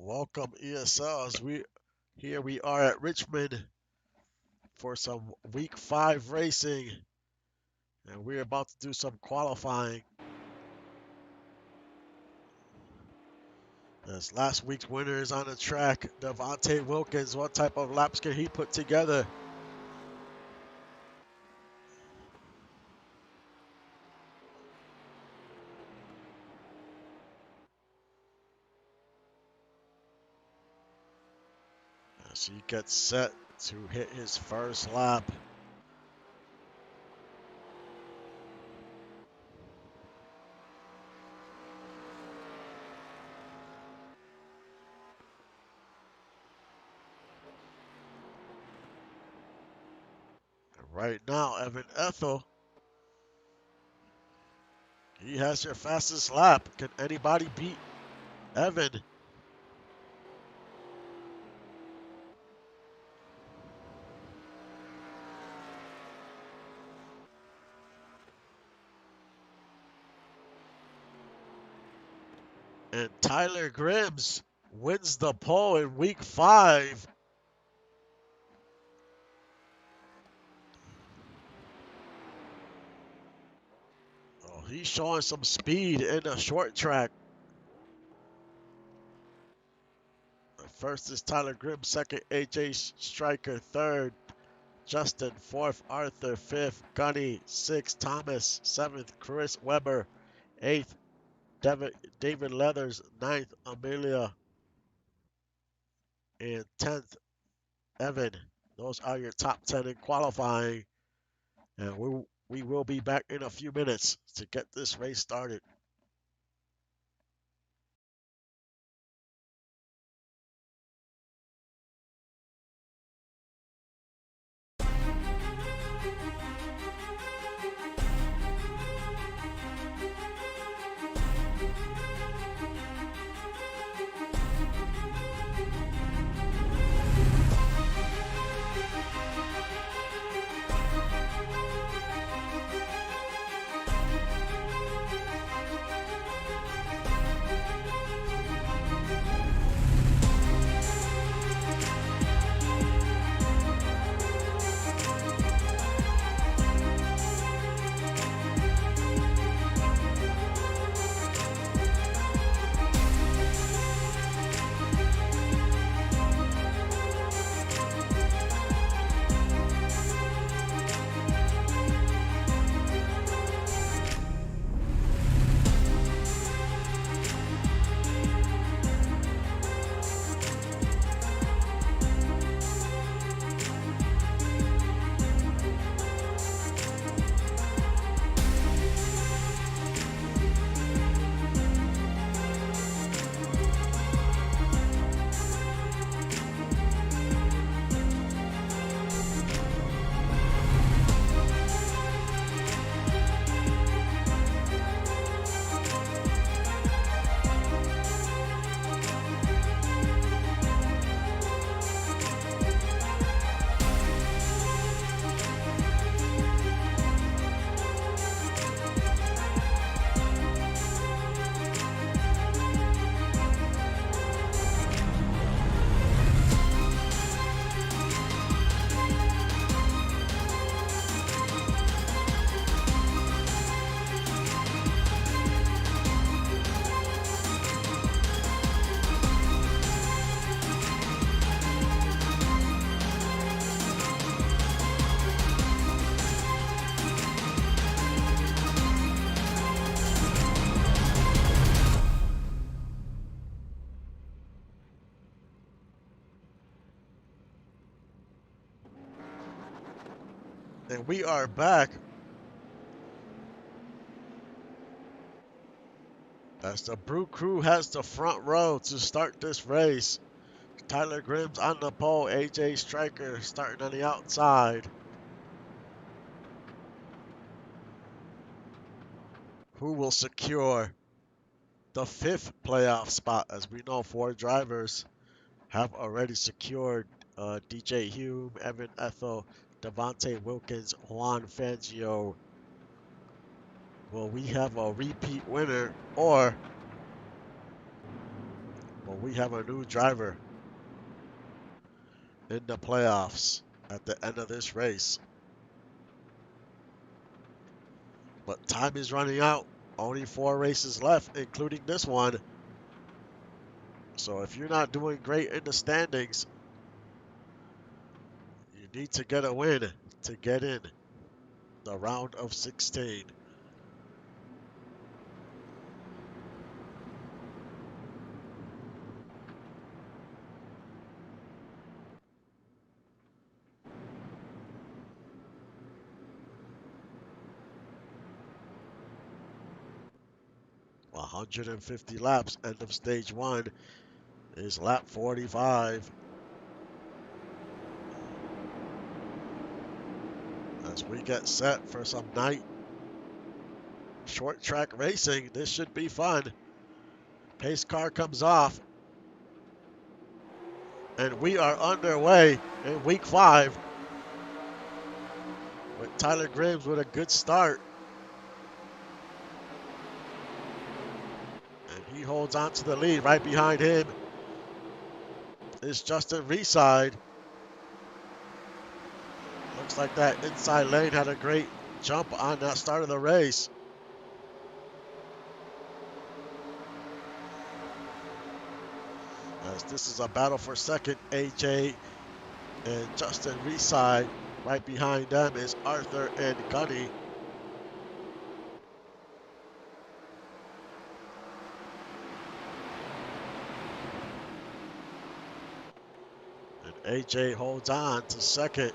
Welcome ESLs. We are at Richmond for some week 5 racing, and we're about to do some qualifying. As last week's winner is on the track, Devontae Wilkins. What type of laps can he put together? As he gets set to hit his first lap. Right now, Evan Ethel, he has your fastest lap. Can anybody beat Evan? And Tyler Grims wins the pole in week 5. Oh, he's showing some speed in the short track. First is Tyler Grimm, second AJ Stryker, third Justin, fourth Arthur, fifth Gunny, sixth Thomas, seventh Chris Weber, eighth David Leathers, ninth Amelia, and 10th Evan. Those are your top 10 in qualifying, and we will be back in a few minutes to get this race started. And we are back as the Brew Crew has the front row to start this race. Tyler Grimm's on the pole, AJ Stryker starting on the outside. Who will secure the 5th playoff spot? As we know, 4 drivers have already secured DJ Hume, Evan Ethel, Devontae Wilkins, Juan Fangio. Will we have a repeat winner, or But we have a new driver in the playoffs at the end of this race. But time is running out. Only 4 races left, including this one. So if you're not doing great in the standings, you need to get a win to get in the round of 16. .150 laps, end of stage 1 is lap 45. As we get set for some night short track racing, this should be fun. Pace car comes off, and we are underway in week 5 with Tyler Gribbs with a good start. And he holds on to the lead. Right behind him is Justin Reside. Looks like that inside lane had a great jump on that start of the race. As this is a battle for second, AJ and Justin Reside. Right behind them is Arthur and Gunny. And AJ holds on to second.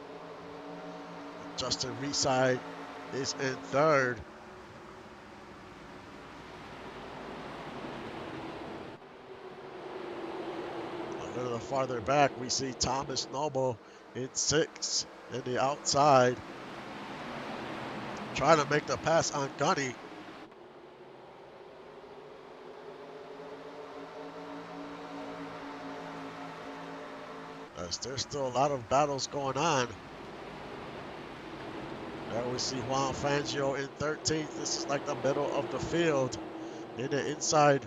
Justin Reside is in third. A little farther back, we see Thomas Noble in 6th in the outside, trying to make the pass on Gunny. As there's still a lot of battles going on. There we see Juan Fangio in 13th. This is like the middle of the field. In the inside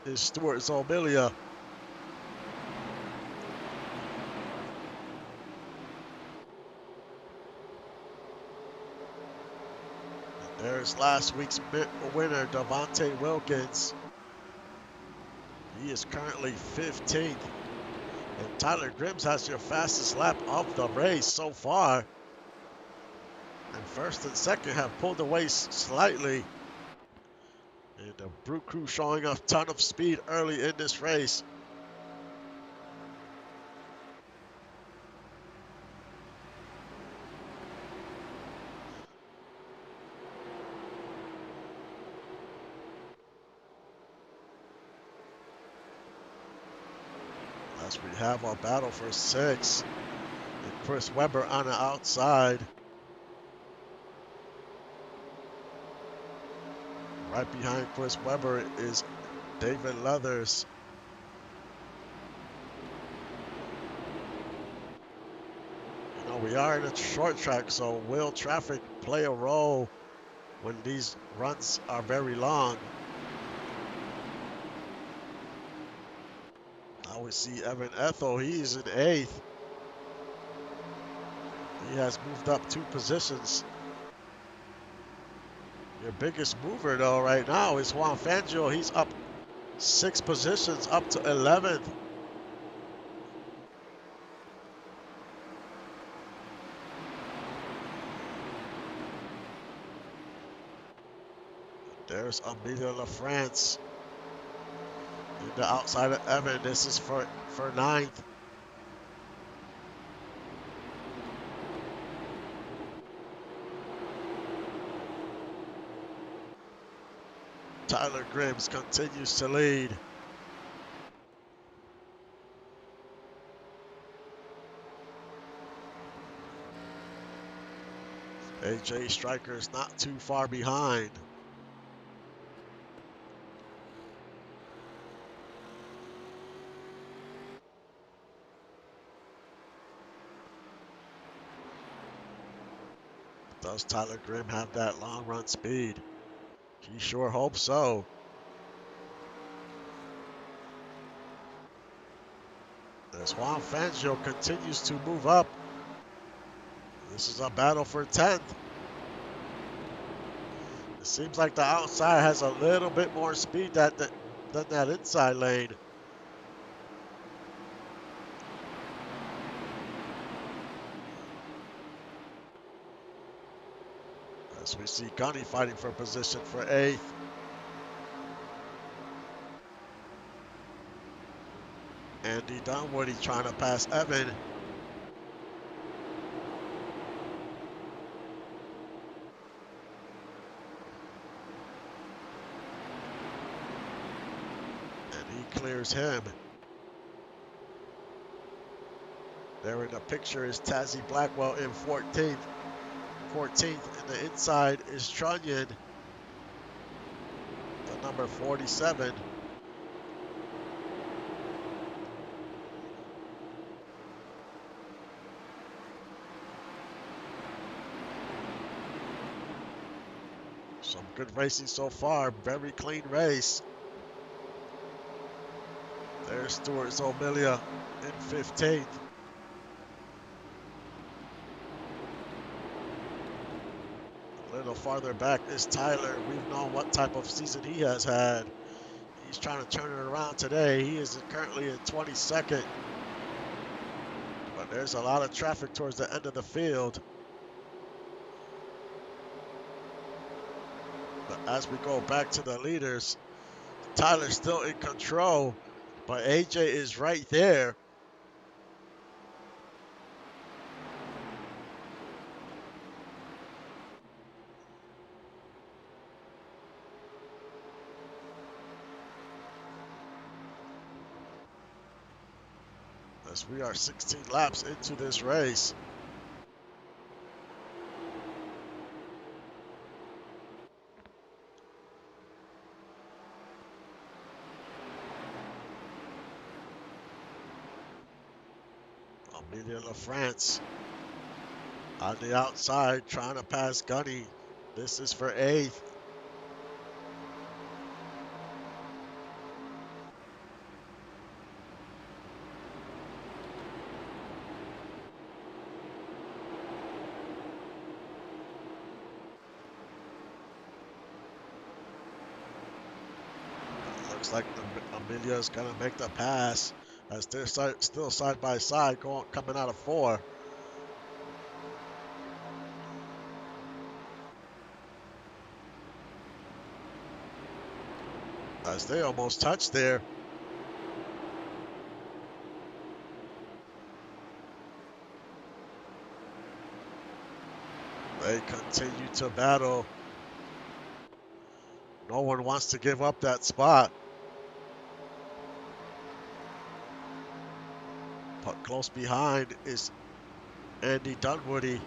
is Stuart Zobilia. There's last week's winner, Devontae Wilkins. He is currently 15th. And Tyler Gribbs has your fastest lap of the race so far. And first and second have pulled away slightly. And the Brew Crew showing a ton of speed early in this race. As we have our battle for 6. And Chris Webber on the outside. Right behind Chris Webber is David Leathers. You know, we are in a short track, so will traffic play a role when these runs are very long? Now we see Evan Ethel. He's in 8th. He has moved up 2 positions. Your biggest mover, though, right now is Juan Fangio. He's up 6 positions, up to 11th. There's Amelia LaFrance in the outside of Evan. This is for 9th. Tyler Gribbs continues to lead. AJ Stryker is not too far behind. Does Tyler Grimm have that long run speed? He sure hopes so. As Juan Fangio continues to move up. This is a battle for 10th. It seems like the outside has a little bit more speed than that inside lane. As we see Gunny fighting for position for 8th. Andy Dunwoody trying to pass Evan. And he clears him. There in the picture is Tazzy Blackwell in 14th. 14th, and the inside is Trunyan, the number 47. Some good racing so far. Very clean race. There's Stuart Zomilia in 15th. A little farther back is Tyler. We've known what type of season he has had. He's trying to turn it around today. He is currently in 22nd. But there's a lot of traffic towards the end of the field. But as we go back to the leaders, Tyler's still in control, but AJ is right there. As we are 16 laps into this race. Amelia LaFrance on the outside trying to pass Gunny. This is for 8th. Looks like Amelia is going to make the pass as they're still side by side coming out of 4. As they almost touched there. They continue to battle. No one wants to give up that spot. But close behind is Andy Dunwoody.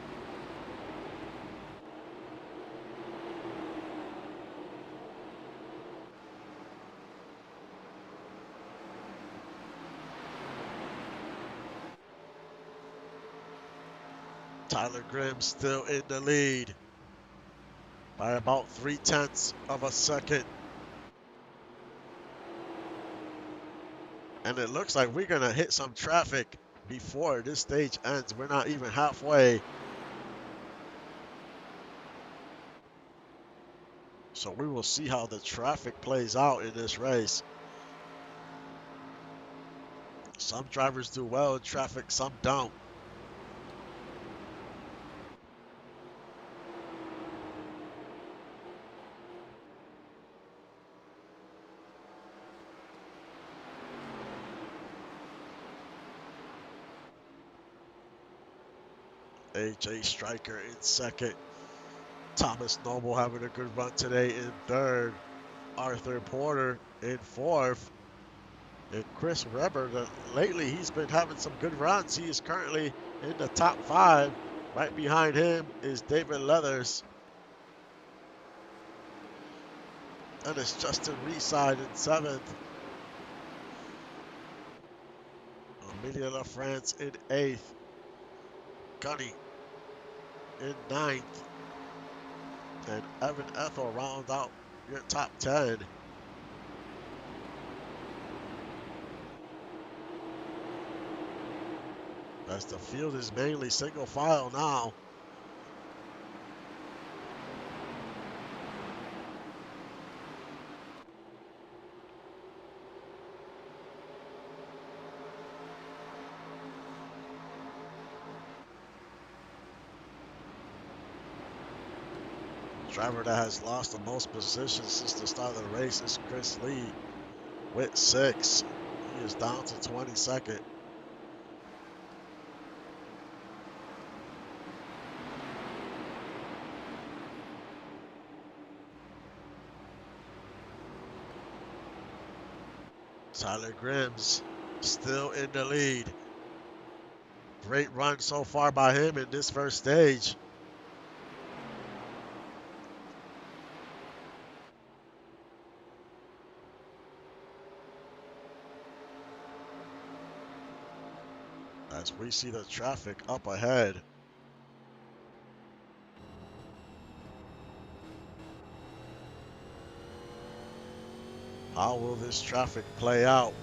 Tyler Grimm still in the lead by about 0.3 of a second. And it looks like we're going to hit some traffic before this stage ends. We're not even halfway. So we will see how the traffic plays out in this race. Some drivers do well in traffic, some don't. AJ Stryker in 2nd. Thomas Noble having a good run today in 3rd. Arthur Porter in 4th. And Chris Webber, lately he's been having some good runs. He is currently in the top 5. Right behind him is David Leathers. And it's Justin Reeside in 7th. Amelia LaFrance in 8th. Gunny in 9th. And Evan Ethel round out your top 10. as the field is mainly single file now. Driver that has lost the most positions since the start of the race is Chris Lee with 6. He is down to 22nd. Tyler Grims still in the lead. Great run so far by him in this first stage. As we see the traffic up ahead. How will this traffic play out?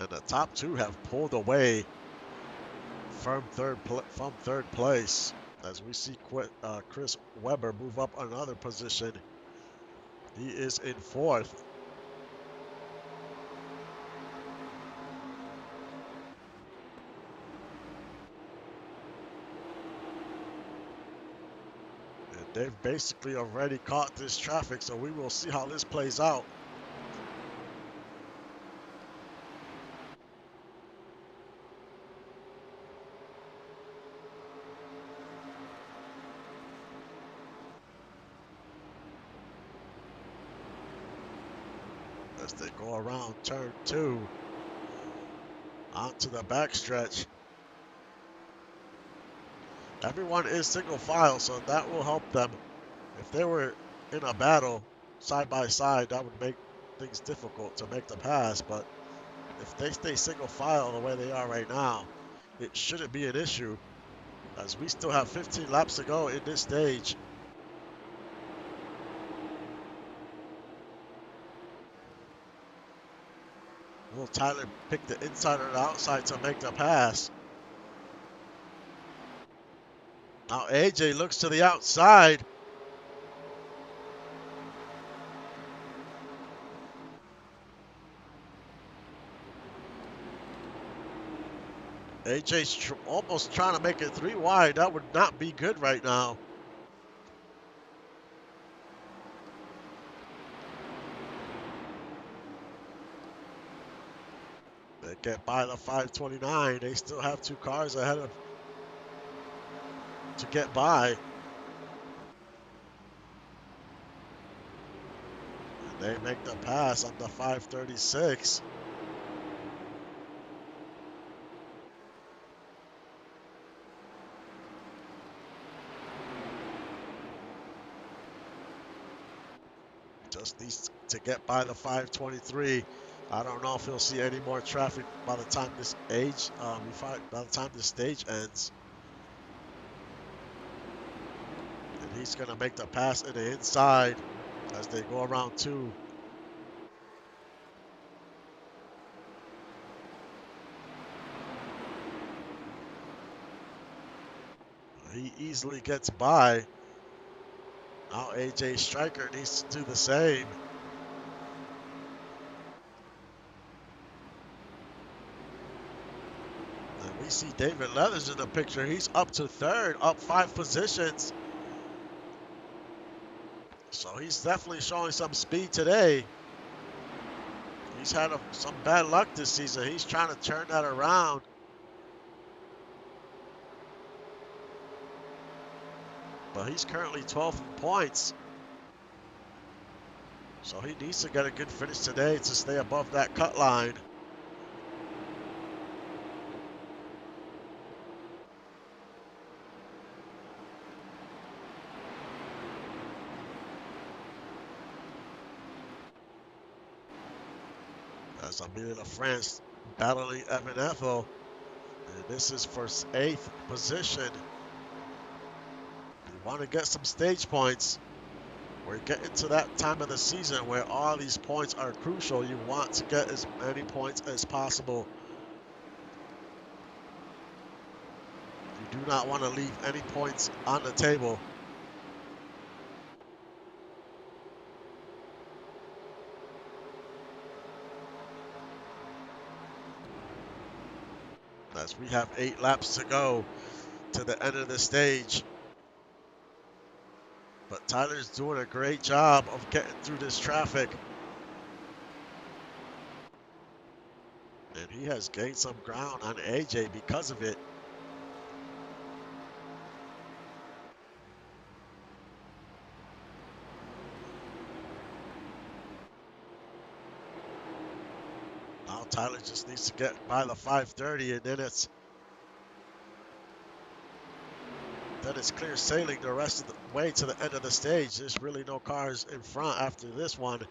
And the top two have pulled away from third place, as we see Chris Webber move up another position. He is in 4th. And they've basically already caught this traffic, so we will see how this plays out. As they go around turn 2 onto the backstretch. Everyone is single file, so that will help them. If they were in a battle side by side, that would make things difficult to make the pass, but if they stay single file the way they are right now, it shouldn't be an issue, as we still have 15 laps to go in this stage. Will Tyler pick the inside or the outside to make the pass? Now AJ looks to the outside. AJ's almost trying to make it 3 wide. That would not be good right now. They get by the 529. They still have 2 cars ahead of to get by. And they make the pass on the 536. Just needs to get by the 523. I don't know if he'll see any more traffic by the time this by the time this stage ends. And he's gonna make the pass in the inside as they go around 2. He easily gets by. Now AJ Stryker needs to do the same. And we see David Leathers in the picture. He's up to 3rd, up 5 positions. So he's definitely showing some speed today. He's had some bad luck this season. He's trying to turn that around. But he's currently 12th in points. So he needs to get a good finish today to stay above that cut line. As Amelia France battling Evan Ethel. And this is for 8th position. You want to get some stage points. We're getting to that time of the season where all these points are crucial. You want to get as many points as possible. You do not want to leave any points on the table. As we have 8 laps to go to the end of the stage. But Tyler's doing a great job of getting through this traffic. And he has gained some ground on AJ because of it. Now Tyler just needs to get by the 530, and then it's clear sailing the rest of the way to the end of the stage. There's really no cars in front after this one.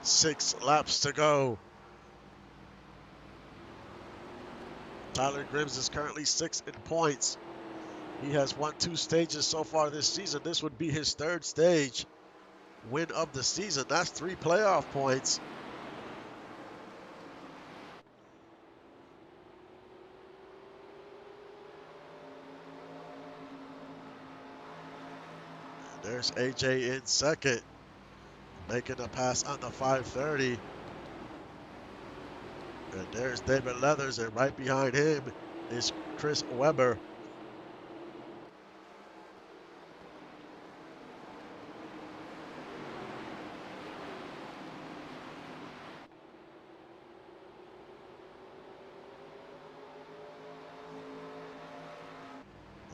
6 laps to go. Tyler Gribbs is currently 6th in points. He has won 2 stages so far this season. This would be his 3rd stage win of the season. That's 3 playoff points. There's AJ in 2nd, making a pass on the 530. And there's David Leathers, and right behind him is Chris Webber.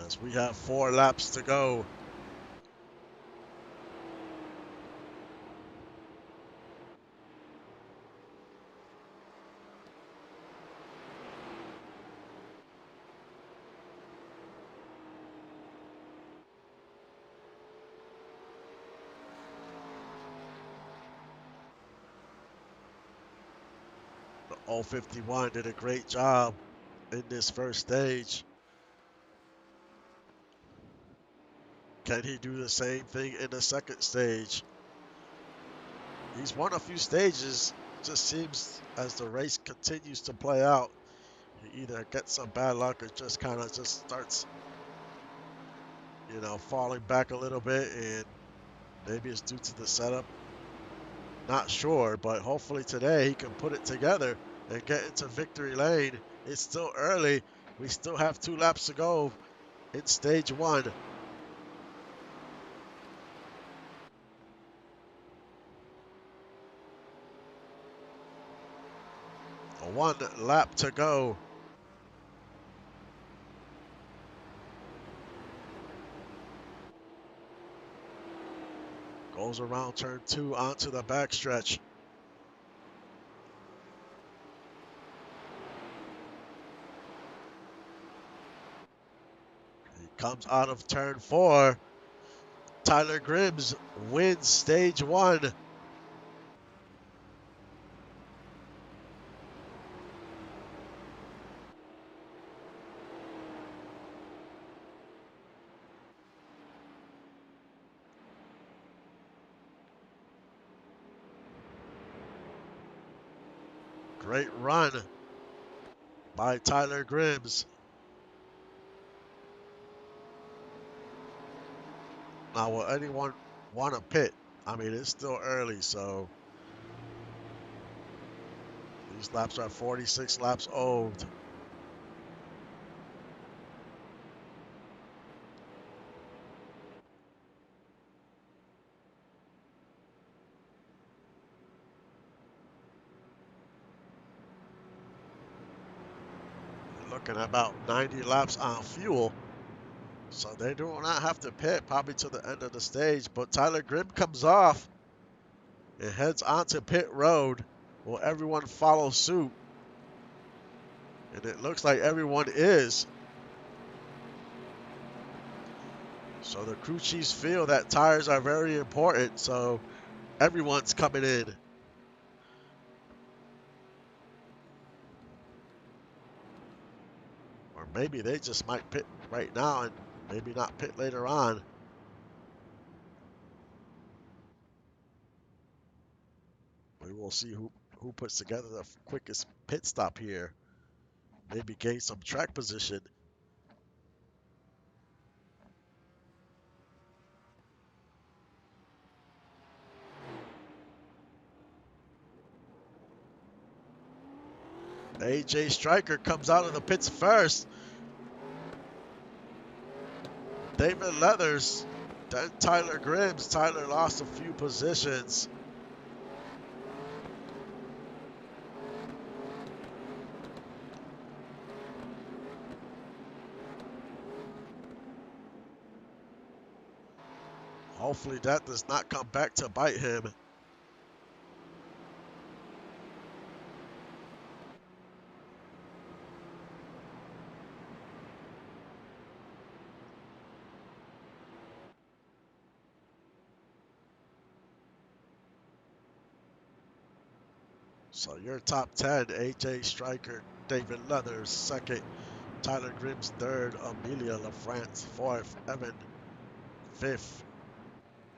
As we have 4 laps to go. The 051 did a great job in this first stage. Can he do the same thing in the second stage? He's won a few stages. Just seems as the race continues to play out, he either gets some bad luck or just kind of just starts, you know, falling back a little bit, and maybe it's due to the setup. Not sure, but hopefully today he can put it together and get into victory lane. It's still early. We still have 2 laps to go in stage 1. 1 lap to go. Goes around turn 2 onto the backstretch. He comes out of turn 4. Tyler Gribbs wins stage 1. Great run by Tyler Gribbs. Now, will anyone want to pit? I mean, it's still early, so these laps are 46 laps old. Looking at about 90 laps on fuel. So they do not have to pit probably to the end of the stage. But Tyler Gribb comes off and heads onto pit road. Will everyone follow suit? And it looks like everyone is. So the crew chiefs feel that tires are very important. So Everyone's coming in. Or maybe they just might pit right now and maybe not pit later on. We will see who puts together the quickest pit stop here. Maybe gain some track position. AJ Stryker comes out of the pits first. David Leathers, then Tyler Grims. Tyler lost a few positions. Hopefully that does not come back to bite him. So your top 10, AJ Stryker, David Leathers, second. Tyler Grims, third. Amelia LaFrance, fourth. Evan, fifth.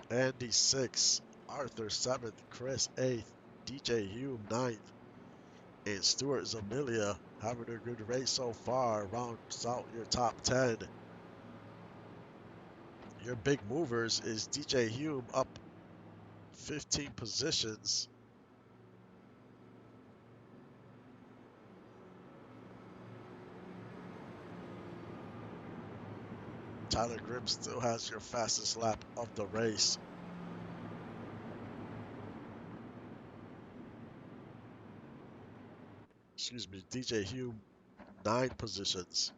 Andy, sixth. Arthur, seventh. Chris, eighth. DJ Hume, ninth. And Stuart Zamilia having a good race so far. Rounds out your top 10. Your big movers is DJ Hume up 15 positions. Tyler Grimm still has your fastest lap of the race. Excuse me, DJ Hume, 9 positions.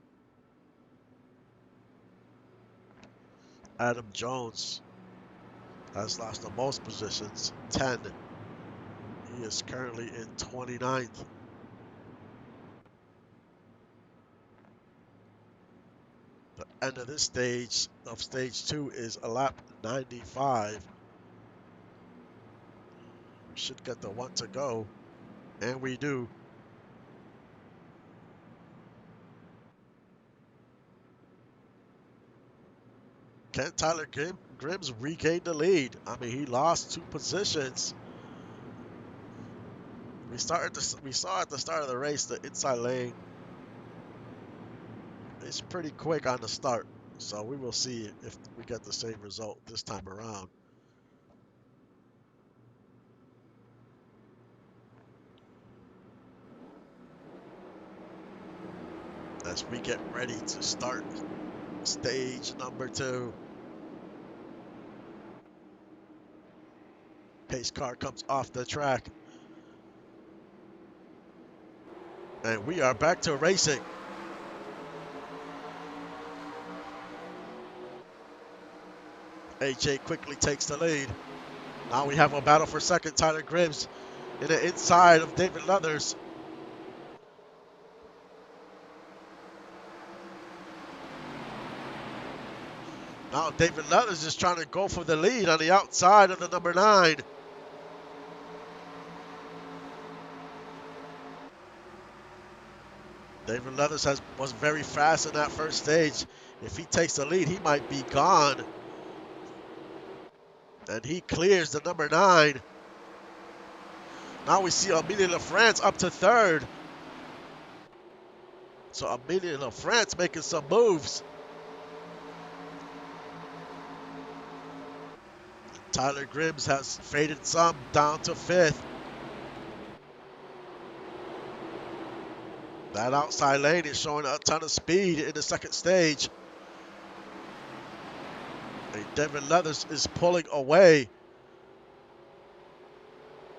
Adam Jones has lost the most positions, 10. He is currently in 29th. The end of this stage, of stage 2, is a lap 95. We should get the 1 to go, and we do. Can Tyler Grims regain the lead? I mean, he lost 2 positions. We saw at the start of the race the inside lane. It's pretty quick on the start, so we will see if we get the same result this time around. As we get ready to start stage number 2. Pace car comes off the track. And we are back to racing. AJ quickly takes the lead. Now we have a battle for second. Tyler Grims in the inside of David Leathers. Now David Leathers is trying to go for the lead on the outside of the number 9. David Leathers was very fast in that first stage. If he takes the lead, he might be gone. And he clears the number 9. Now we see Amelia LaFrance up to 3rd. So Amelia LaFrance making some moves. Tyler Grims has faded some down to 5th. That outside lane is showing a ton of speed in the second stage. And David Leathers is pulling away.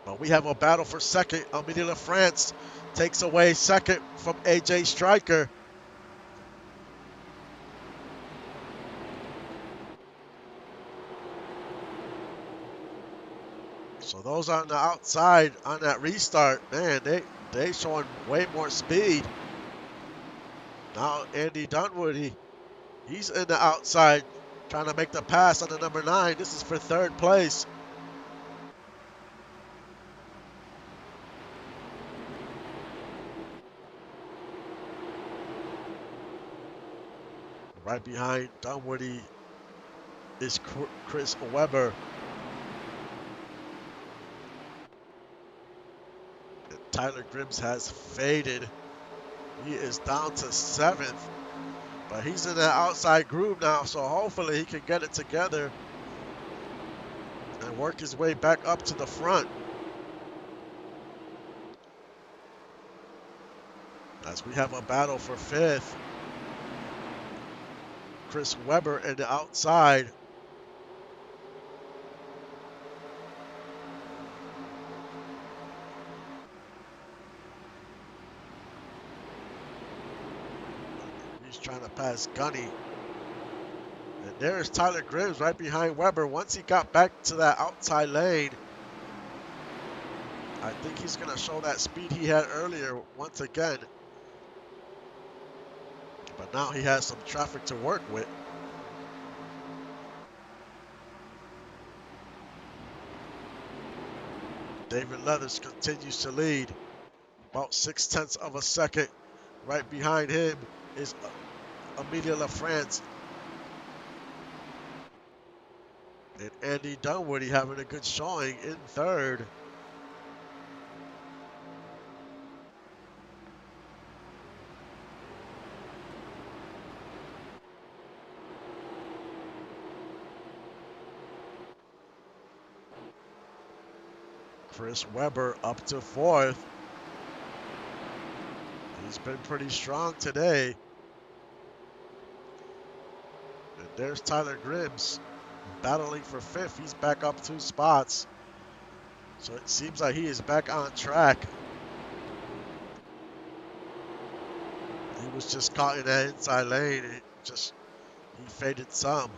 But we have a battle for second. Amelia LaFrance takes away second from AJ Stryker. So those on the outside on that restart, man, they showing way more speed. Now Andy Dunwoody, he's in the outside trying to make the pass on the number 9. This is for 3rd place. Right behind Dunwoody is Chris Webber. And Tyler Gribbs has faded. He is down to 7th. But he's in that outside groove now, so hopefully he can get it together and work his way back up to the front. As we have a battle for 5th. Chris Webber in the outside. He's trying to pass Gunny. And there's Tyler Gribbs right behind Webber. Once he got back to that outside lane, I think he's going to show that speed he had earlier once again. But now he has some traffic to work with. David Leathers continues to lead. About 0.6 of a second. Right behind him is Amelia LaFrance. And Andy Dunwoody having a good showing in 3rd. Chris Webber up to 4th. He's been pretty strong today. And there's Tyler Gribbs battling for 5th. He's back up 2 spots. So it seems like he is back on track. He was just caught in that inside lane. He faded some.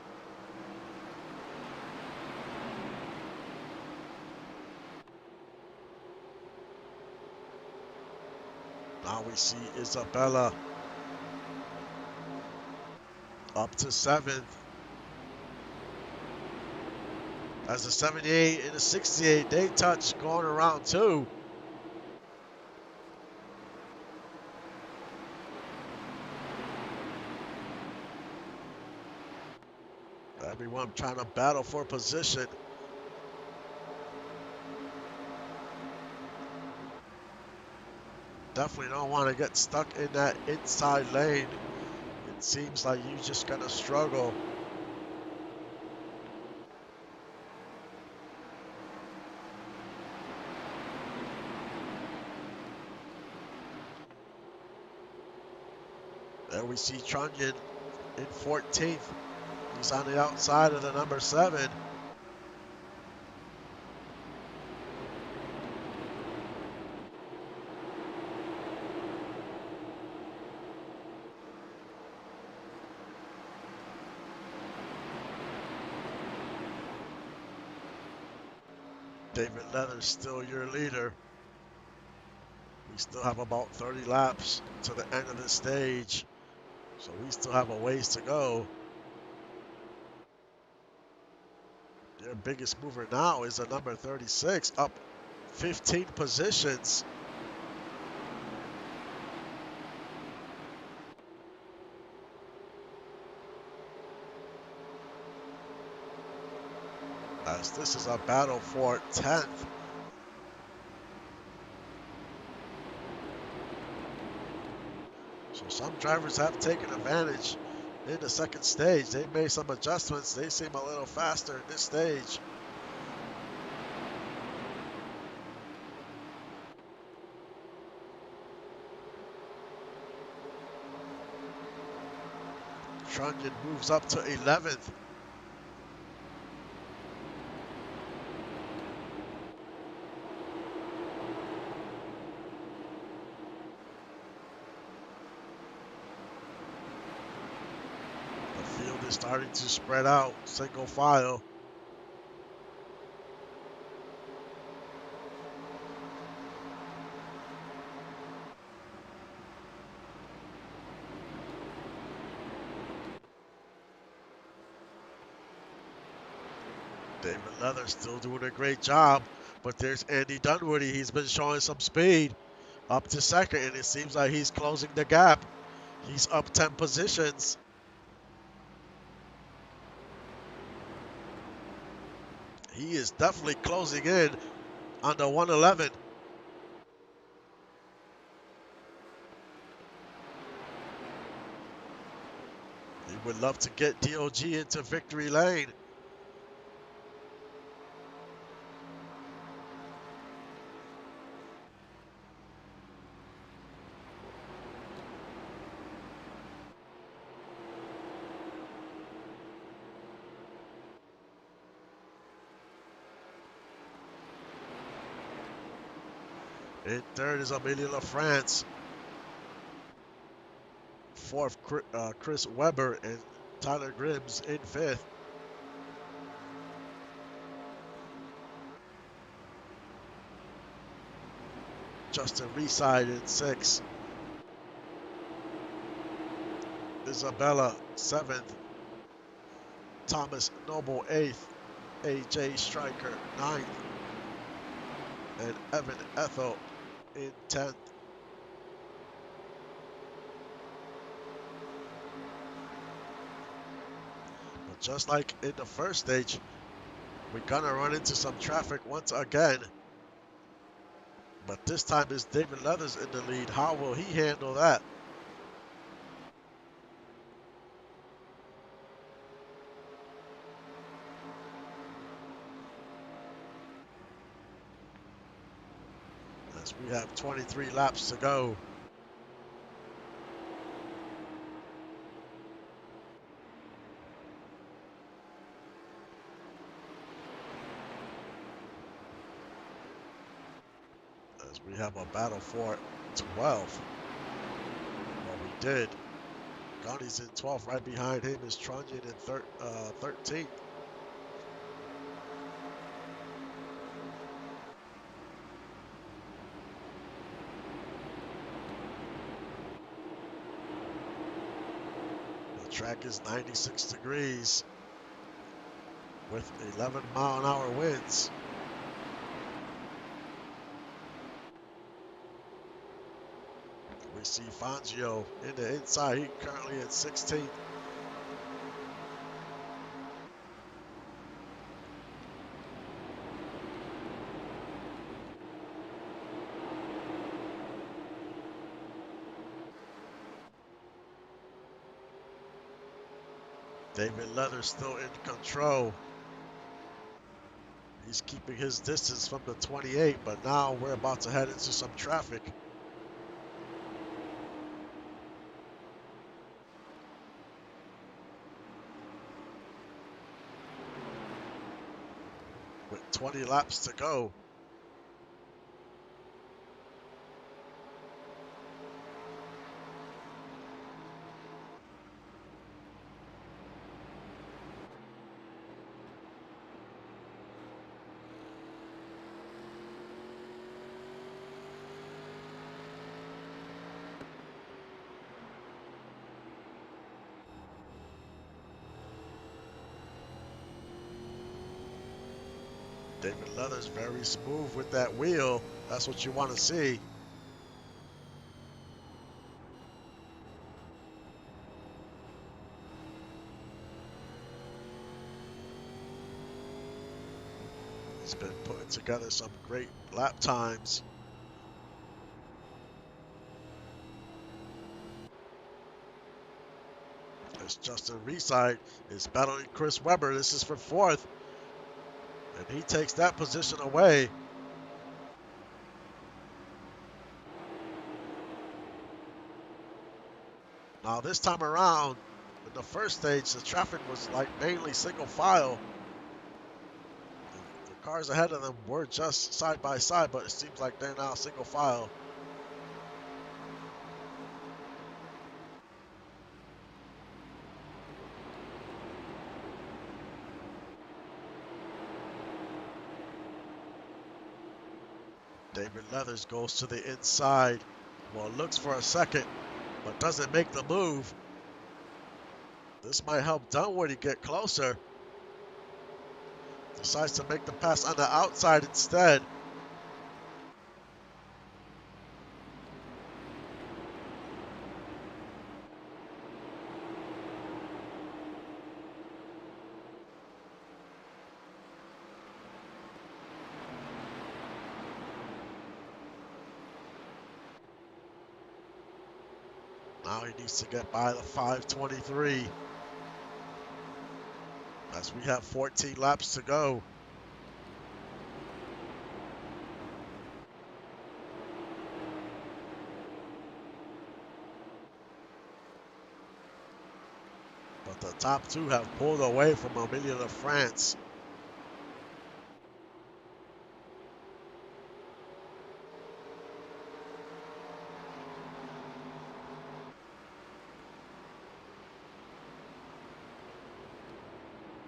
Now we see Isabella up to 7th. As the 78 and the 68, they touch going around 2. Everyone trying to battle for position. Definitely don't want to get stuck in that inside lane. It seems like you're just going to struggle. There we see Trunyan in 14th. He's on the outside of the number 7. David Leathers still your leader. We still have about 30 laps to the end of the stage. So we still have a ways to go. Their biggest mover now is a number 36, up 15 positions. As this is a battle for 10th. So some drivers have taken advantage in the second stage. They made some adjustments. They seem a little faster in this stage. Trunyan moves up to 11th. Starting to spread out, single file. David Leathers still doing a great job, but there's Andy Dunwoody. He's been showing some speed up to 2nd, and it seems like he's closing the gap. He's up 10 positions. He is definitely closing in on the 111. He would love to get DOG into victory lane. In third is Amelia LaFrance. Fourth, Chris Webber, and Tyler Gribbs in fifth. Justin Reside in sixth. Isabella seventh. Thomas Noble eighth. AJ Stryker ninth. And Evan Ethel in 10th. But just like in the first stage, we're gonna run into some traffic once again. But this time it's David Leathers in the lead. How will he handle that? As we have 23 laps to go. As we have a battle for 12. Well, we did. Gunny's in 12th. Right behind him is Trunnion in 13th. The track is 96 degrees with 11-mile-an-hour winds. We see Fangio in the inside. He's currently at 16th. David Leather still in control. He's keeping his distance from the 28, but now we're about to head into some traffic. With 20 laps to go. David Leather's very smooth with that wheel. That's what you want to see. He's been putting together some great lap times. As Justin Reside is battling Chris Webber. This is for fourth. And he takes that position away. Now this time around, in the first stage, the traffic was like mainly single file. The cars ahead of them were just side by side, but it seems like they're now single file. David Leathers goes to the inside. Well, looks for a second, but doesn't make the move. This might help Dunwoody get closer. Decides to make the pass on the outside instead. Now he needs to get by the 5:23 as we have 14 laps to go. But the top two have pulled away from Amelia de France.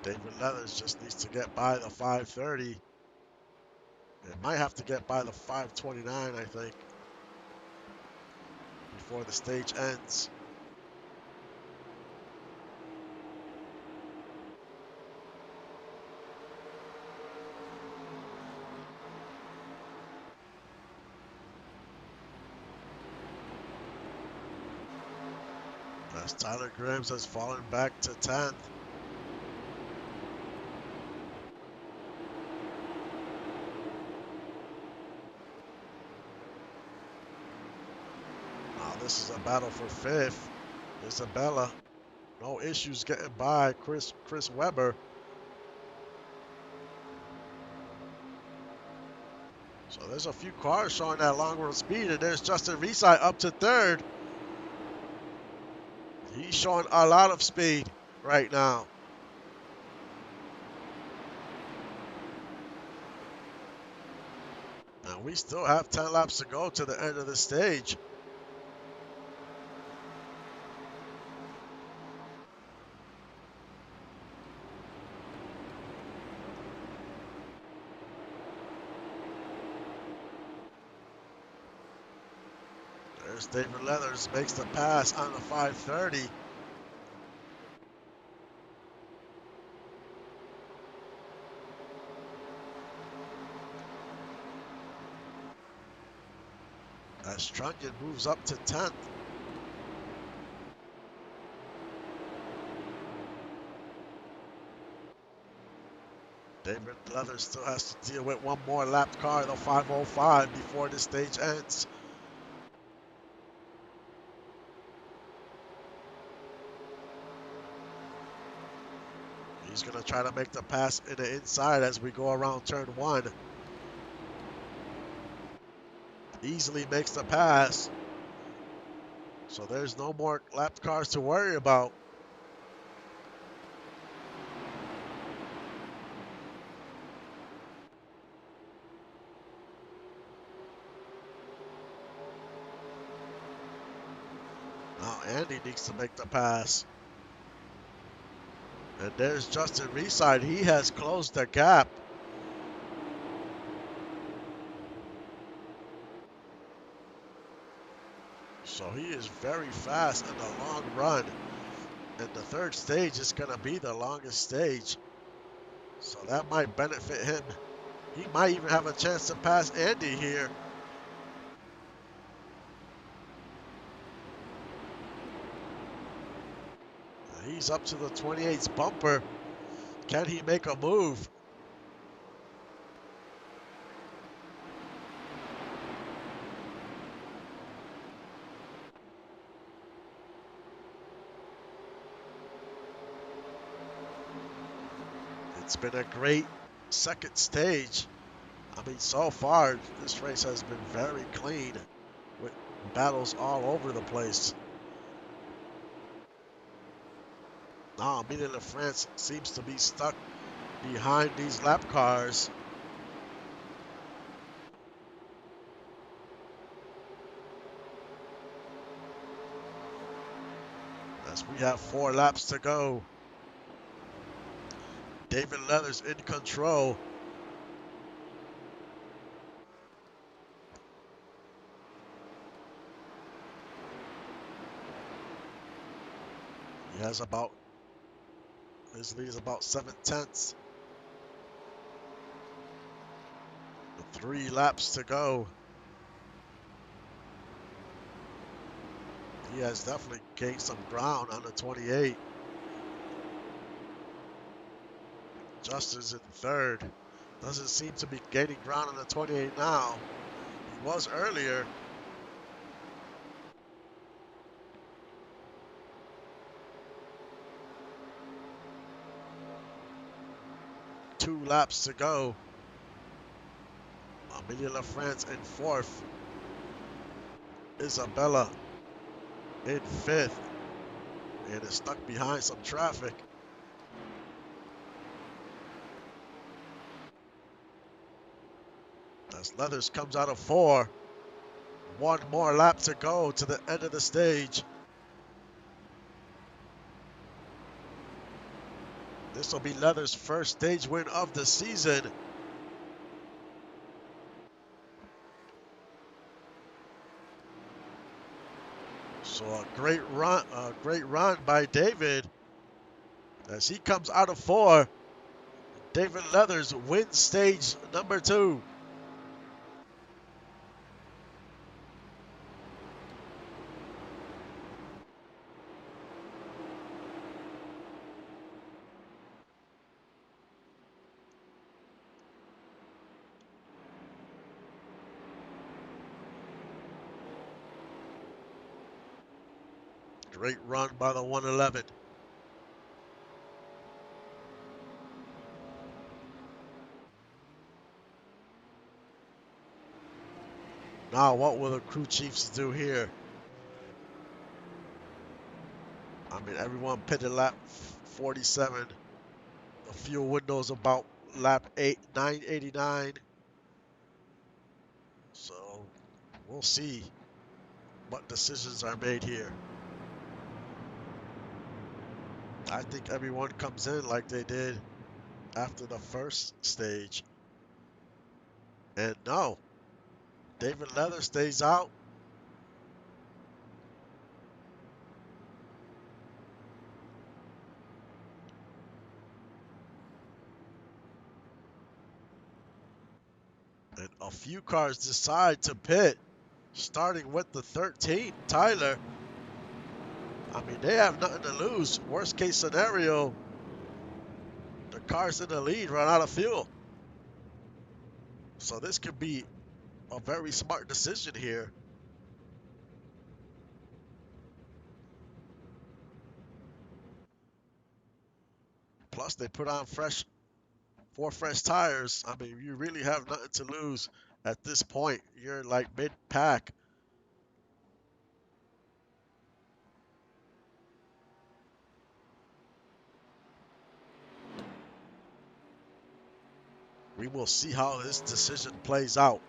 David Leathers just needs to get by the 5:30. It might have to get by the 5:29, I think, before the stage ends. As Tyler Gribbs has fallen back to 10th. Now this is a battle for 5th. Isabella, no issues getting by Chris Webber. So there's a few cars showing that long run speed, and there's Justin Reside up to 3rd. He's showing a lot of speed right now. Now we still have 10 laps to go to the end of the stage. There's David Leathers, makes the pass on the 5:30. As Trunyan moves up to 10th. David Leathers still has to deal with one more lapped car, the 5:05, before the stage ends. He's going to try to make the pass in the inside as we go around turn 1. Easily makes the pass. So there's no more lapped cars to worry about. Now Andy needs to make the pass. And there's Justin Reside. He has closed the gap. So he is very fast in the long run. And the 3rd stage is going to be the longest stage. So that might benefit him. He might even have a chance to pass Andy here. He's up to the 28's bumper. Can he make a move? It's been a great second stage. I mean, so far, this race has been very clean with battles all over the place. Now, Amelia de France seems to be stuck behind these lap cars. As we have 4 laps to go. David Leathers in control. He has about, his lead is about 7/10. 3 laps to go. He has definitely gained some ground on the 28. Justin's in 3rd. Doesn't seem to be gaining ground on the 28 now. He was earlier. 2 laps to go. Amelia LaFrance in 4th. Isabella in 5th. And is stuck behind some traffic. As Leathers comes out of 4. 1 more lap to go to the end of the stage. This will be Leathers' first stage win of the season. So a great run by David as he comes out of 4. David Leathers wins stage number 2. Great run by the 111. Now what will the crew chiefs do here? I mean, everyone pitted lap 47. The fuel window's about lap 989. So we'll see what decisions are made here. I think everyone comes in like they did after the first stage. And no, David Leather stays out. And a few cars decide to pit, starting with the 13, Tyler. I mean, they have nothing to lose. Worst case scenario, the cars in the lead run out of fuel. So this could be a very smart decision here. Plus, they put on 4 fresh tires. I mean, you really have nothing to lose at this point. You're like mid-pack. We will see how this decision plays out.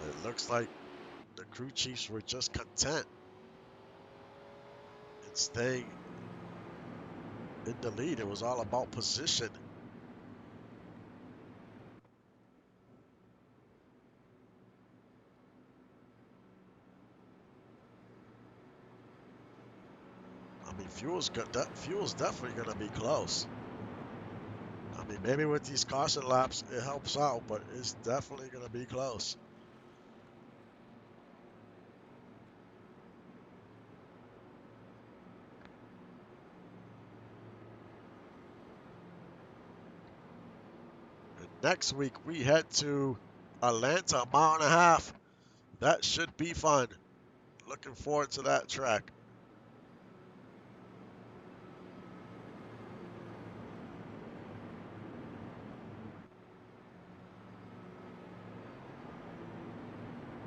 It looks like the crew chiefs were just content in staying in the lead. It was all about position. I mean, fuel's definitely going to be close. I mean, maybe with these caution laps, it helps out, but it's definitely going to be close. And next week, we head to Atlanta, a mile and a half. That should be fun. Looking forward to that track.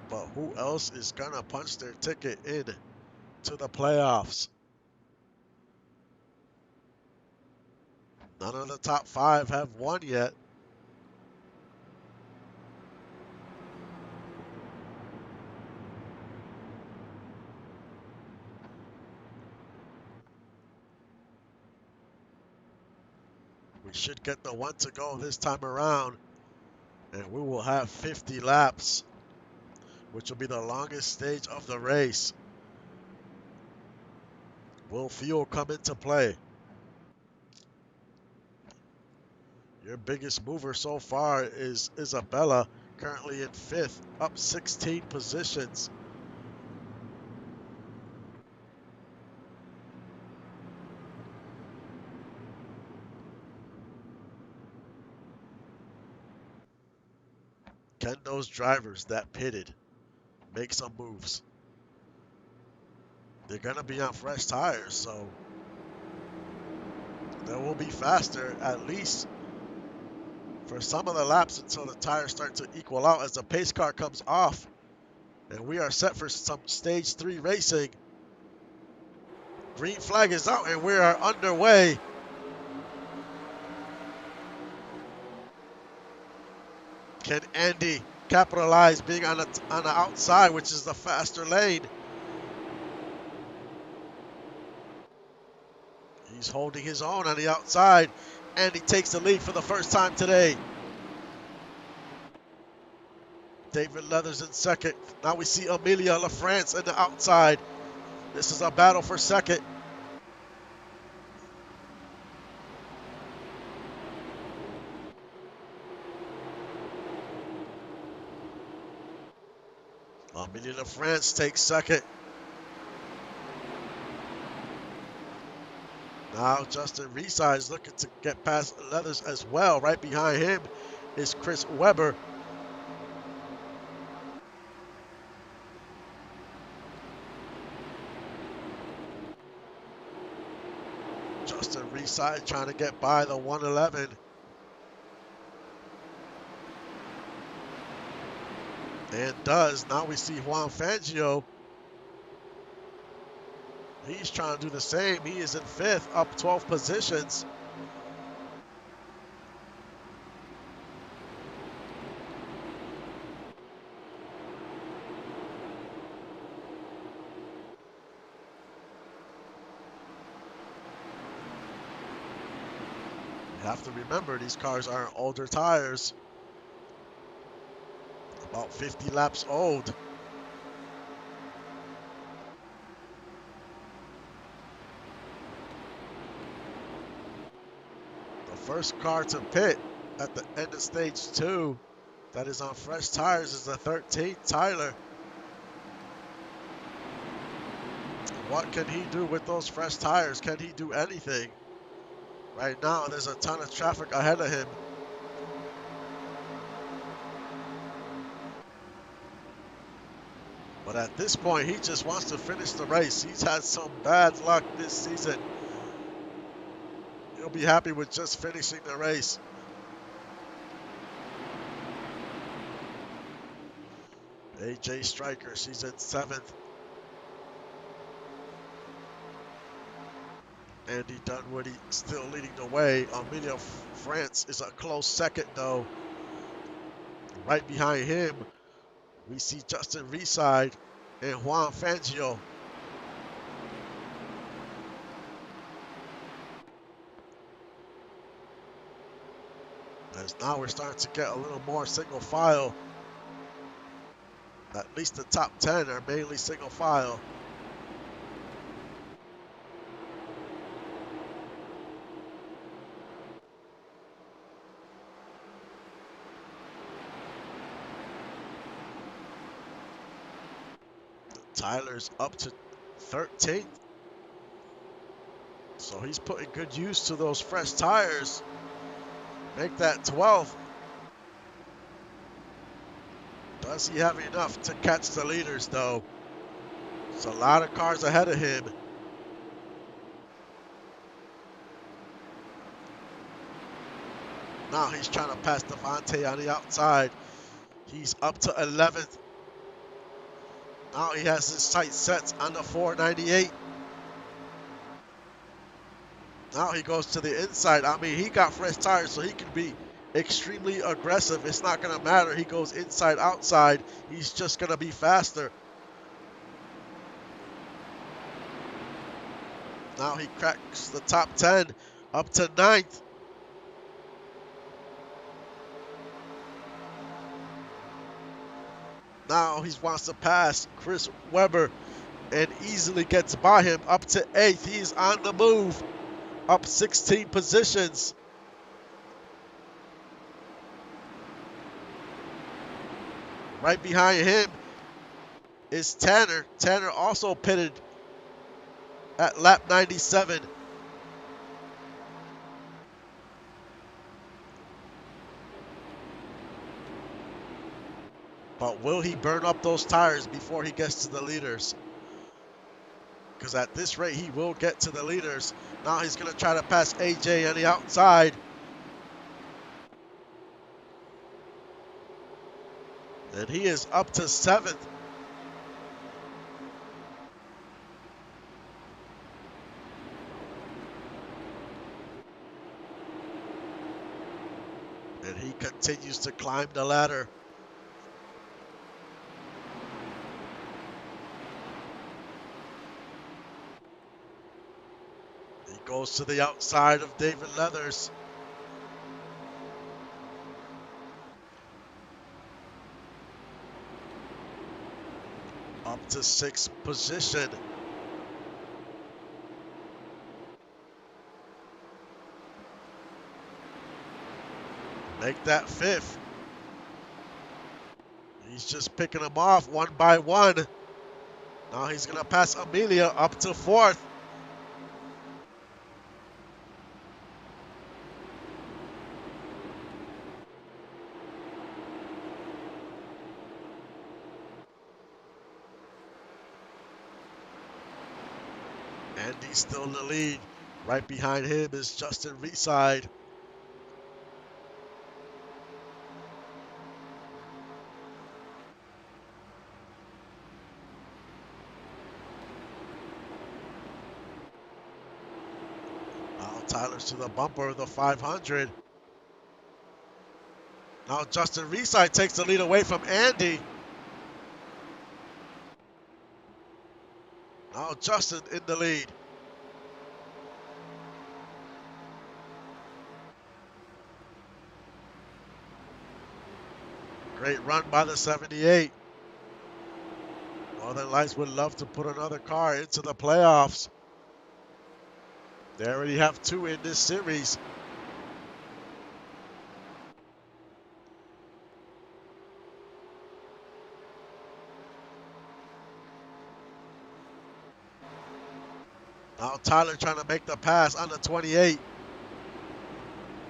But who else is going to punch their ticket in to the playoffs? None of the top 5 have won yet. We should get the 1 to go this time around, and we will have 50 laps, which will be the longest stage of the race. Will fuel come into play? Your biggest mover so far is Isabella, currently in 5th, up 16 positions. Can those drivers that pitted make some moves? They're going to be on fresh tires, so they will be faster at least for some of the laps until the tires start to equal out as the pace car comes off. And we are set for some stage 3 racing. Green flag is out and we are underway. Can Andy capitalize being on the outside, which is the faster lane? He's holding his own on the outside. Andy takes the lead for the first time today. David Leathers in second. Now we see Amelia LaFrance in the outside. This is a battle for second. Amelia LaFrance takes second. Now Justin Reside is looking to get past Leathers as well. Right behind him is Chris Webber. Justin Reside trying to get by the 111. And does. Now we see Juan Fangio. He's trying to do the same. He is in 5th, up 12 positions. You have to remember, these cars are older tires. About 50 laps old. The first car to pit at the end of stage 2 that is on fresh tires is the 13th, Tyler. What can he do with those fresh tires? Can he do anything? Right now, there's a ton of traffic ahead of him. But at this point, he just wants to finish the race. He's had some bad luck this season. He'll be happy with just finishing the race. AJ Stryker, she's in 7th. Andy Dunwoody still leading the way. Amelia France is a close second, though. Right behind him, we see Justin Reside and Juan Fangio. As now we're starting to get a little more single file. At least the top 10 are mainly single file. Tyler's up to 13th. So he's putting good use to those fresh tires. Make that 12th. Does he have enough to catch the leaders, though? There's a lot of cars ahead of him. Now he's trying to pass Devontae on the outside. He's up to 11th. Now he has his sights set on the 498. Now he goes to the inside. I mean, he got fresh tires, so he can be extremely aggressive. It's not going to matter. He goes inside, outside. He's just going to be faster. Now he cracks the top 10 up to 9th. Now he wants to pass Chris Webber and easily gets by him up to 8th. He's on the move, up 16 positions. Right behind him is Tanner. Tanner also pitted at lap 97. But will he burn up those tires before he gets to the leaders? Because at this rate, he will get to the leaders. Now he's going to try to pass AJ on the outside. And he is up to 7th. And he continues to climb the ladder. He goes to the outside of David Leathers. Up to 6th position. Make that 5th. He's just picking them off one by one. Now he's going to pass Amelia up to 4th. Andy's still in the lead. Right behind him is Justin Reeside. Now Tyler's to the bumper of the 500. Now Justin Reeside takes the lead away from Andy. Now Justin in the lead. Great run by the 78. Northern Lights would love to put another car into the playoffs. They already have 2 in this series. Now Tyler trying to make the pass on the 28.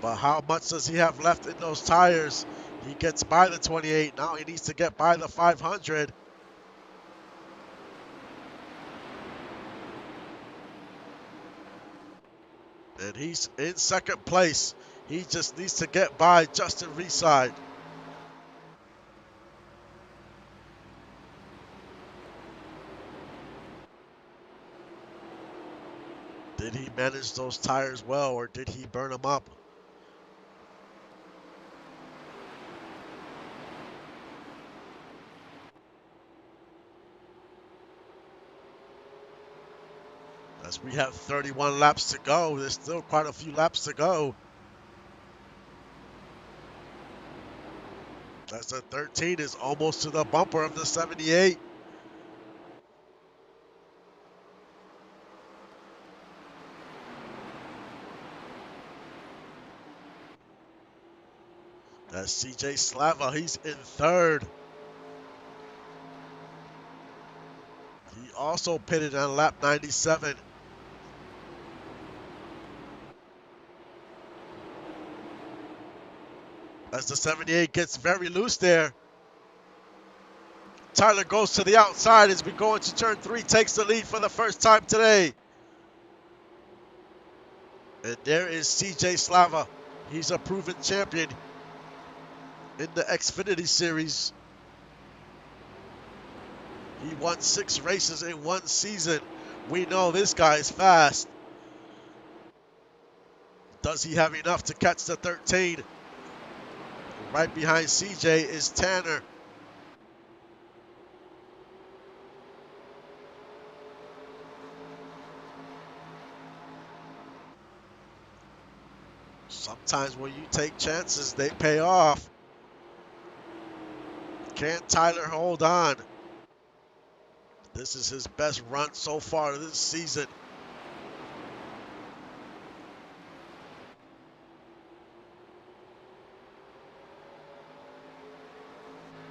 But how much does he have left in those tires? He gets by the 28. Now he needs to get by the 500. And he's in 2nd place. He just needs to get by Justin Reeside. Did he manage those tires well, or did he burn them up? As we have 31 laps to go, there's still quite a few laps to go. As the 13 is almost to the bumper of the 78. That's CJ Slava. He's in 3rd. He also pitted on lap 97. As the 78 gets very loose there. Tyler goes to the outside as we go into turn 3, takes the lead for the first time today. And there is CJ Slava. He's a proven champion in the Xfinity Series. He won 6 races in 1 season. We know this guy is fast. Does he have enough to catch the 13? Right behind CJ is Tanner. Sometimes when you take chances, they pay off. Can Tyler hold on? This is his best run so far this season.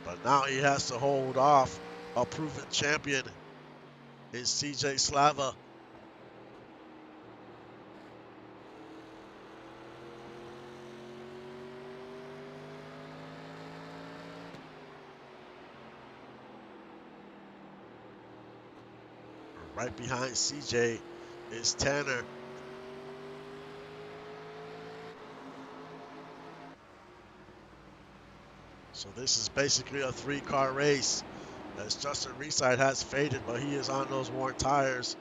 But now he has to hold off a proven champion in CJ Slava. Right behind CJ is Tanner. So this is basically a 3-car race, as Justin Reeside has faded, but he is on those worn tires.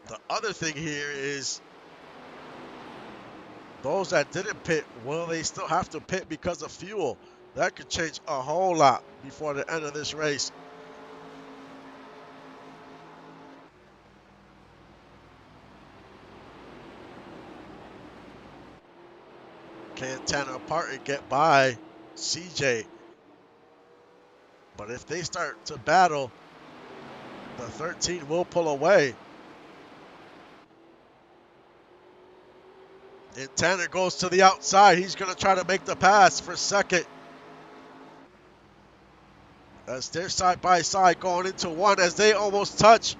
The other thing here is those that didn't pit, will they still have to pit because of fuel? That could change a whole lot before the end of this race. Can Tanner Parton get by CJ? But if they start to battle, the 13 will pull away. And Tanner goes to the outside. He's going to try to make the pass for second. As they're side by side going into one as they almost touch.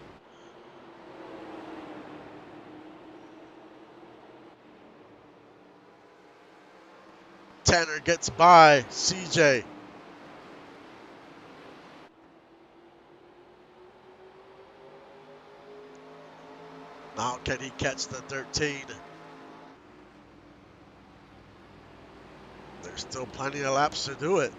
Tanner gets by CJ. Now can he catch the 13? There's still plenty of laps to do it.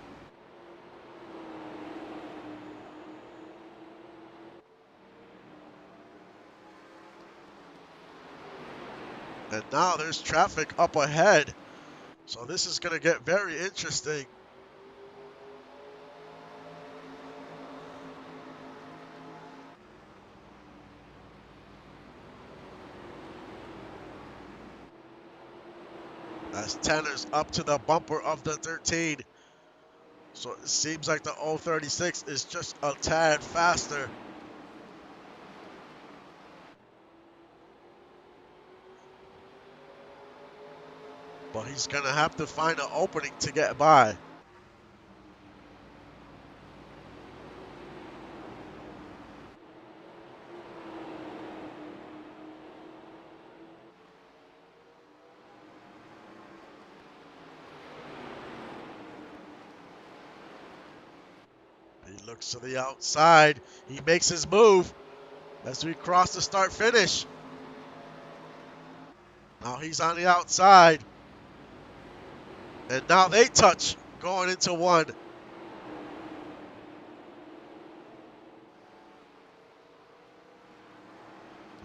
And now there's traffic up ahead. So this is going to get very interesting. As Tanner's up to the bumper of the 13. So it seems like the 036 is just a tad faster. But he's going to have to find an opening to get by. He looks to the outside. He makes his move as we cross the start finish. Now he's on the outside. And now they touch going into one.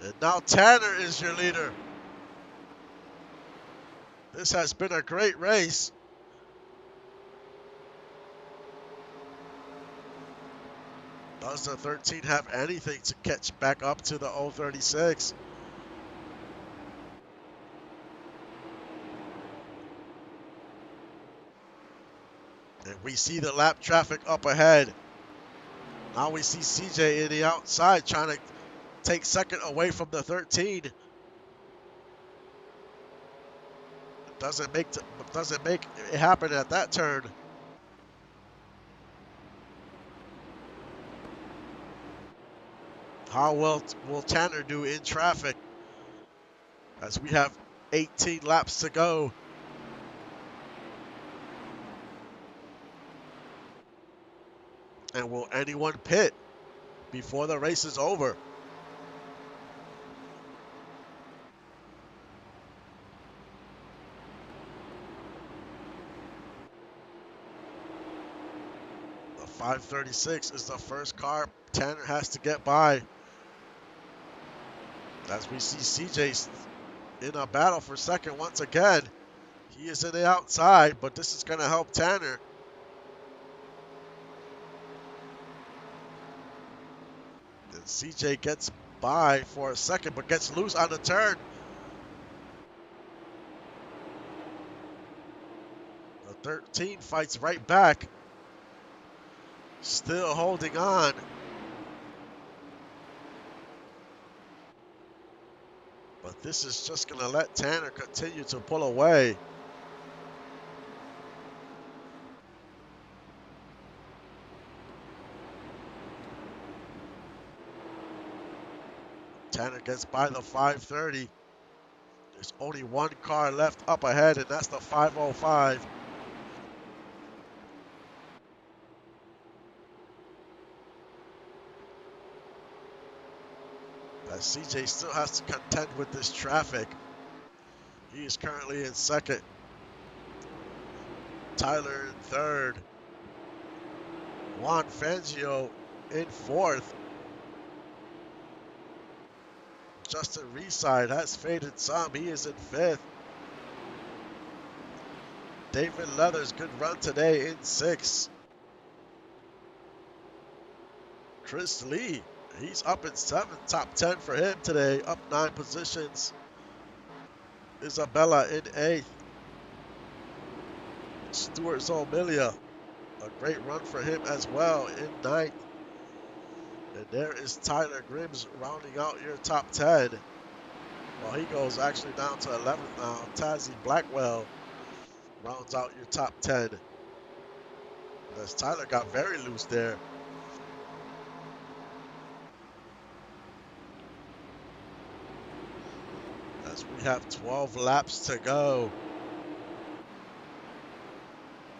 And now Tanner is your leader. This has been a great race. Does the 13 have anything to catch back up to the 036? And we see the lap traffic up ahead. Now we see CJ in the outside trying to take second away from the 13. Doesn't make it happen at that turn. How well will Tanner do in traffic as we have 18 laps to go? And will anyone pit before the race is over? The 536 is the first car Tanner has to get by. As we see CJ in a battle for second once again. He is in the outside, but this is going to help Tanner. And CJ gets by for a second, but gets loose on the turn. The 13 fights right back. Still holding on. But this is just going to let Tanner continue to pull away. Tanner gets by the 530. There's only one car left up ahead, and that's the 505. CJ still has to contend with this traffic. He is currently in second. Tyler in third. Juan Fangio in fourth. Justin Reside has faded some. He is in fifth. David Leathers, good run today in sixth. Chris Lee, he's up in seventh. Top 10 for him today. Up 9 positions. Isabella in eighth. Stuart Zolmilia, a great run for him as well in ninth. And there is Tyler Grims rounding out your top 10. Well, he goes actually down to 11th now. Tazzy Blackwell rounds out your top 10. As Tyler got very loose there. As we have 12 laps to go.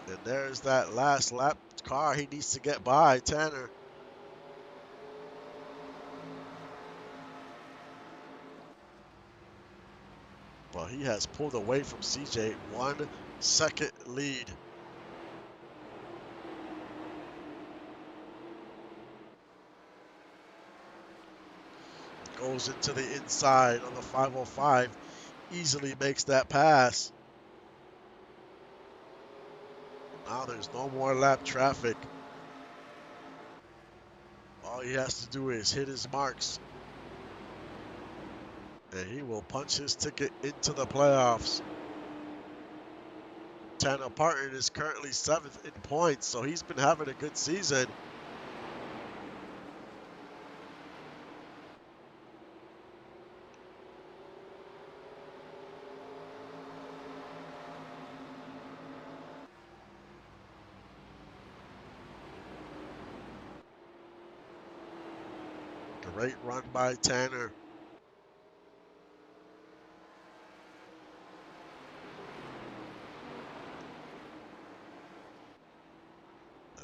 And there's that last lap car he needs to get by, Tanner. But he has pulled away from CJ. 1 second lead. Goes into the inside on the 505. Easily makes that pass. Now there's no more lap traffic. All he has to do is hit his marks. And he will punch his ticket into the playoffs. Tanner Parton is currently 7th in points, so he's been having a good season. Great run by Tanner.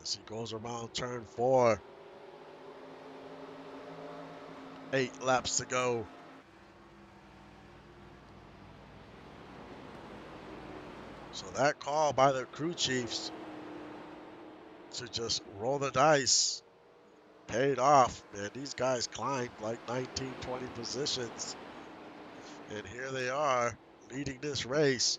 As he goes around turn 4. 8 laps to go. So that call by the crew chiefs to just roll the dice paid off. Man, these guys climbed like 19, 20 positions. And here they are leading this race.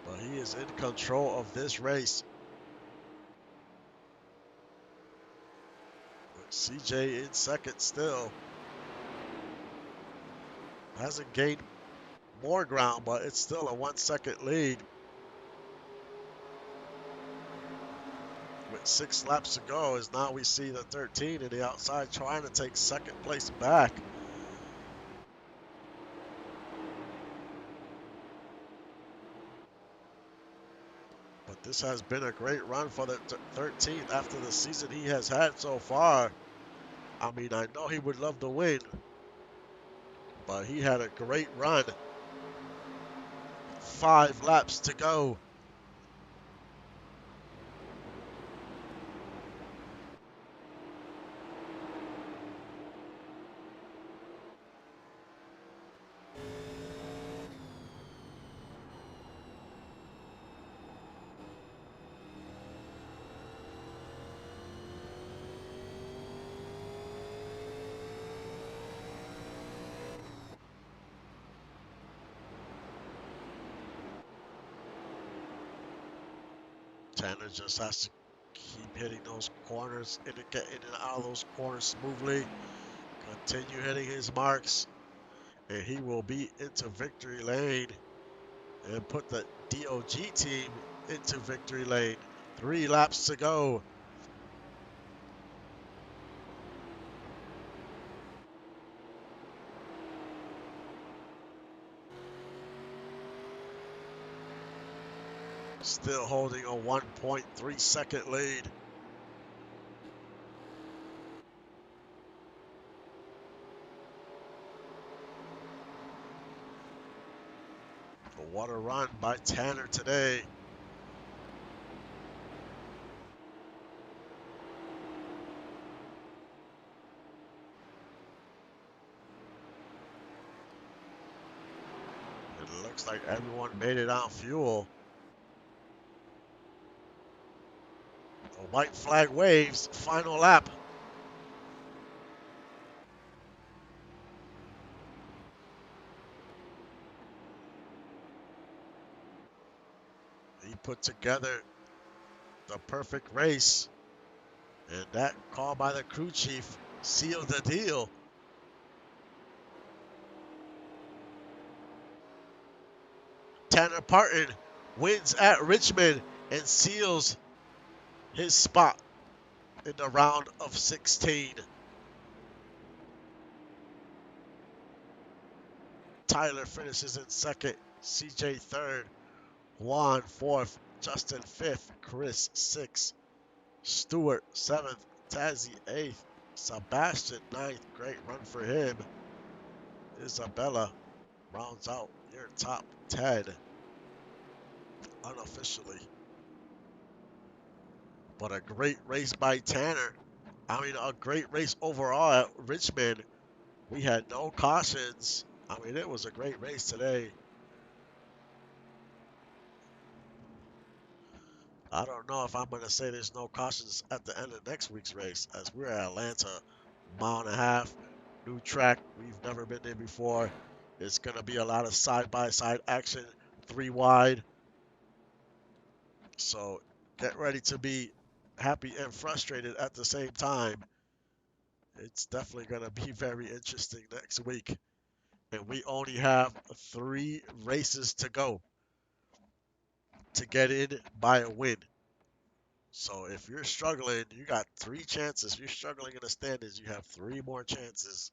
But he is in control of this race. With CJ in second still. Hasn't gained more ground, but it's still a 1 second lead. With 6 laps to go, as now we see the 13 in the outside trying to take second place back. But this has been a great run for the 13th after the season he has had so far. I mean, I know he would love to win, but he had a great run. 5 laps to go. Tanner just has to keep hitting those corners and get in and out of those corners smoothly. Continue hitting his marks, and he will be into victory lane and put the DOG team into victory lane. 3 laps to go. Still holding a 1.3 second lead. What a run by Tanner today. It looks like everyone made it on fuel. The white flag waves, final lap. He put together the perfect race, and that call by the crew chief sealed the deal. Tanner Parton wins at Richmond and seals his spot in the round of 16. Tyler finishes in second, CJ third, Juan fourth, Justin fifth, Chris sixth, Stewart seventh, Tazzy eighth, Sebastian ninth. Great run for him. Isabella rounds out your top 10 unofficially. But a great race by Tanner. I mean, a great race overall at Richmond. We had no cautions. I mean, it was a great race today. I don't know if I'm going to say there's no cautions at the end of next week's race, as we're at Atlanta, mile and a half, new track. We've never been there before. It's going to be a lot of side-by-side action, 3 wide. So get ready to be happy and frustrated at the same time. It's definitely going to be very interesting next week. And we only have 3 races to go to get in by a win. So if you're struggling, you got 3 chances. If you're struggling in the standings, you have 3 more chances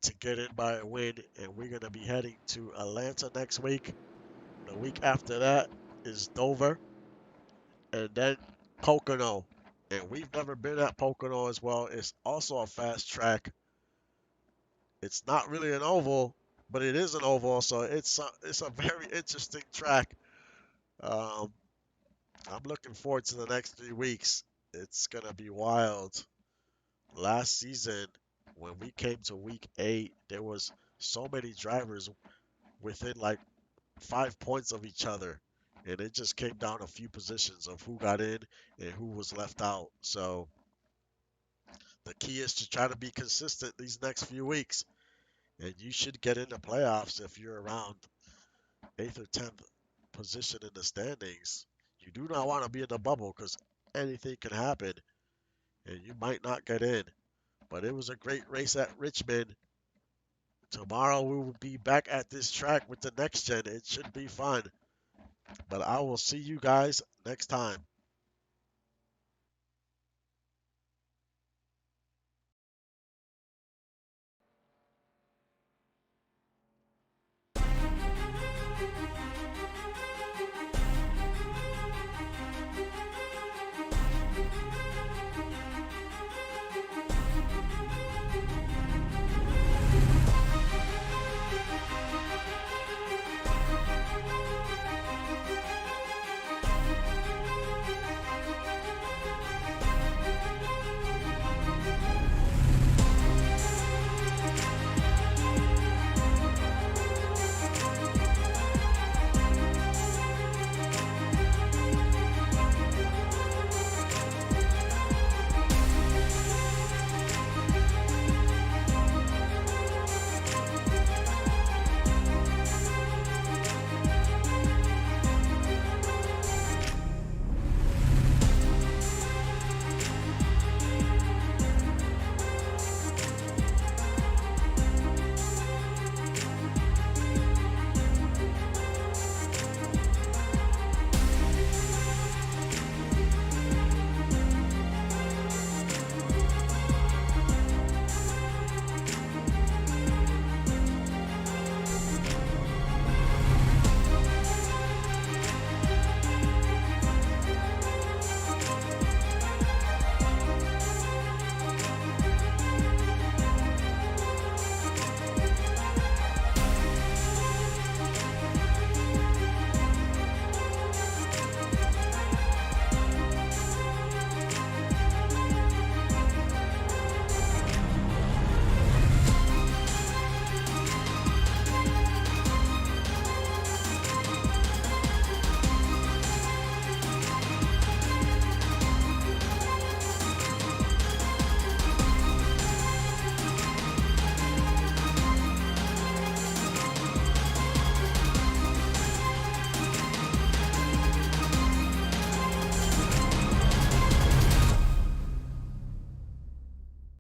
to get in by a win. And we're going to be heading to Atlanta next week. The week after that is Dover. And then Pocono. And we've never been at Pocono as well. It's also a fast track. It's not really an oval, but it is an oval. So it's a very interesting track. Um, I'm looking forward to the next 3 weeks. It's going to be wild. Last season, when we came to week 8, there was so many drivers within like 5 points of each other. And it just came down a few positions of who got in and who was left out. So the key is to try to be consistent these next few weeks. And you should get into playoffs if you're around 8th or 10th position in the standings. You do not want to be in the bubble because anything can happen and you might not get in. But it was a great race at Richmond. Tomorrow we will be back at this track with the next gen. It should be fun. But I will see you guys next time.